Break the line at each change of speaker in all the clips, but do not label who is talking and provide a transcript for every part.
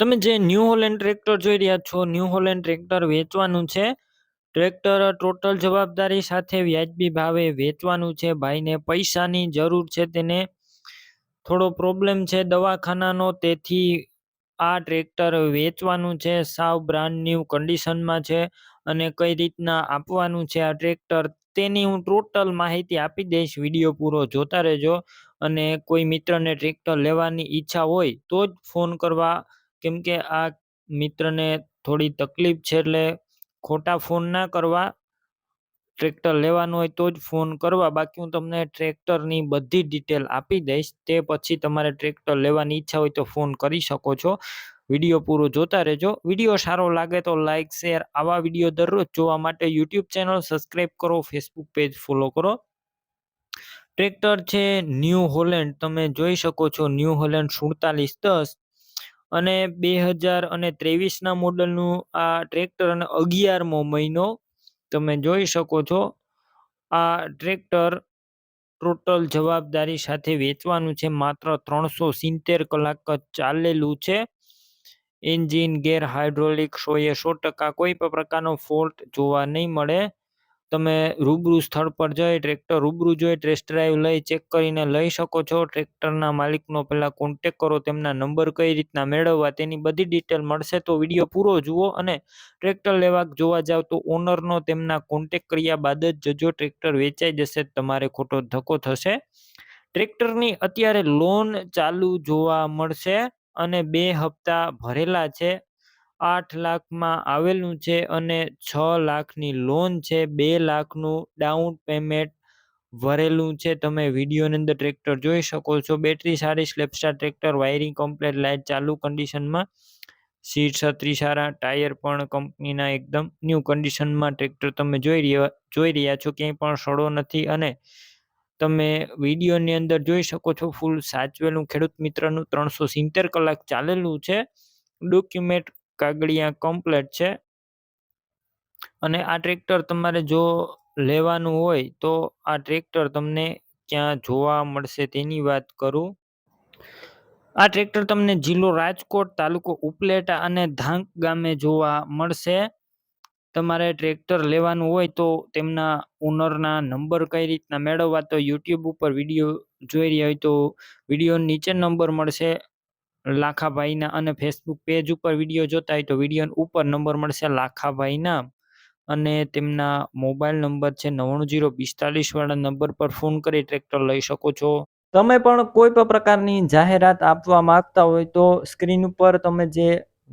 તમે જે new Holland tractor જોઈ રહ્યા છો, ન્યૂ હોલેન્ડ ટ્રેક્ટર વેચવાનું છે. ટ્રેક્ટર ટોટલ જવાબદારી સાથે વ્યાજબી ભાવે વેચવાનું છે. ભાઈને પૈસાની જરૂર છે, તેને થોડો પ્રોબ્લેમ છે દવાખાનાનો, તેથી આ ટ્રેક્ટર વેચવાનું છે. સાવ બ્રાન્ડ ન્યૂ કન્ડિશનમાં છે અને કઈ રીતના આપવાનું છે આ ટ્રેક્ટર તેની હું ટોટલ માહિતી આપી દઈશ. વિડીયો પૂરો જોતા રહેજો. અને કોઈ મિત્રને ટ્રેક્ટર લેવાની ઈચ્છા હોય તો જ ફોન કરવા, કેમ કે આ મિત્રને થોડી તકલીફ છે, એટલે ખોટા ફોન ના કરવા. ટ્રેક્ટર લેવાનું હોય તો જ ફોન કરવા, બાકી હું તમને ટ્રેક્ટરની બધી ડિટેલ આપી દઈશ. તે પછી તમારે ટ્રેક્ટર લેવાની ઈચ્છા હોય તો ફોન કરી શકો છો. વિડીયો પૂરો જોતા રહેજો. વિડીયો સારો લાગે તો લાઇક શેર, આવા વિડીયો દરરોજ જોવા માટે યુટ્યુબ ચેનલ સબસ્ક્રાઈબ કરો, ફેસબુક પેજ ફોલો કરો. ટ્રેક્ટર છે ન્યૂ હોલેન્ડ, તમે જોઈ શકો છો ન્યૂ હોલેન્ડ 4710 અને 2023ના મોડલનું આ ટ્રેક્ટર અને 11મો મહિનો તમે જોઈ શકો છો. આ ટ્રેક્ટર ટોટલ જવાબદારી સાથે વેચવાનું છે. માત્ર 370 કલાક જ ચાલેલું છે. એન્જિન, ગેર, હાઇડ્રોલિક 100% કોઈ પણ પ્રકારનો ફોલ્ટ જોવા નહીં મળે. તમે રૂબરૂ સ્થળ પર જઈ ટ્રેક્ટર રૂબરૂ જોઈ ટેસ્ટ ડ્રાઈવ લઈ ચેક કરીને લઈ શકો છો. ટ્રેક્ટરના માલિકનો પહેલાં કોન્ટેક કરો, તેમના નંબર કઈ રીતના મેળવવા તેની બધી ડિટેલ મળશે. તો વિડીયો પૂરો જુઓ અને ટ્રેક્ટર લેવા જોવા જાવ તો ઓનરનો તેમના કોન્ટેક કર્યા બાદ જ જજો. ટ્રેક્ટર વેચાઈ જશે, તમારે ખોટો ધક્કો થશે. ટ્રેક્ટરની અત્યારે લોન ચાલુ જોવા મળશે અને 2 હપ્તા ભરેલા છે. 8 લાખમાં આવેલું છે અને 6 લાખની લોન છે. 2 લાખનું ડાઉન પેમેન્ટ ભરેલું છે. તમે વિડીયોની અંદર ટ્રેક્ટર જોઈ શકો છો. બેટરી સારી, સ્લેપસ્ટાર ટ્રેક્ટર, વાયરિંગ કમ્પ્લીટ, લાઇટ ચાલુ કન્ડિશનમાં, સીટ છત્રી સારા, ટાયર પણ કંપનીના એકદમ ન્યૂ કન્ડિશનમાં ટ્રેક્ટર તમે જોઈ રહ્યા છો. ક્યાંય પણ સડો નથી અને તમે વિડીયોની અંદર જોઈ શકો છો ફૂલ સાચવેલું ખેડૂત મિત્રનું 370 કલાક ચાલેલું છે. ડોક્યુમેન્ટ કાગળિયા કમ્પ્લીટ છે. અને આ ટ્રેક્ટર તમારે જો લેવાનું હોય તો આ ટ્રેક્ટર તમને ક્યાં જોવા મળશે તેની વાત કરું. આ ટ્રેક્ટર તમને જિલ્લો રાજકોટ, તાલુકો ઉપલેટા અને ધાંક ગામે જોવા મળશે. તમારે ટ્રેક્ટર લેવાનું હોય તો તેમના ઓનરના નંબર કઈ રીતના મેળવવા, તો યુટ્યુબ ઉપર વિડીયો જોઈ રહ્યા હોય તો વિડીયો નીચે નંબર મળશે લાખાભાઈના, અને ફેસબુક પેજ ઉપર વિડીયો જોતા હોય તો વિડીયો ઉપર નંબર મળશે લાખાભાઈના. અને તેમના મોબાઈલ નંબર છે 99045 વાળા નંબર પર ફોન કરી ટ્રેક્ટર લઈ શકો છો. તમે પણ કોઈ પણ પ્રકારની જાહેરાત આપવા માંગતા હોય તો સ્ક્રીન ઉપર તમે જે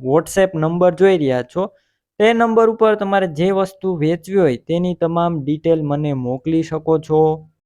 વોટ્સએપ નંબર જોઈ રહ્યા છો તે નંબર ઉપર તમારે જે વસ્તુ વેચવી હોય તેની તમામ ડિટેલ મને મોકલી શકો છો.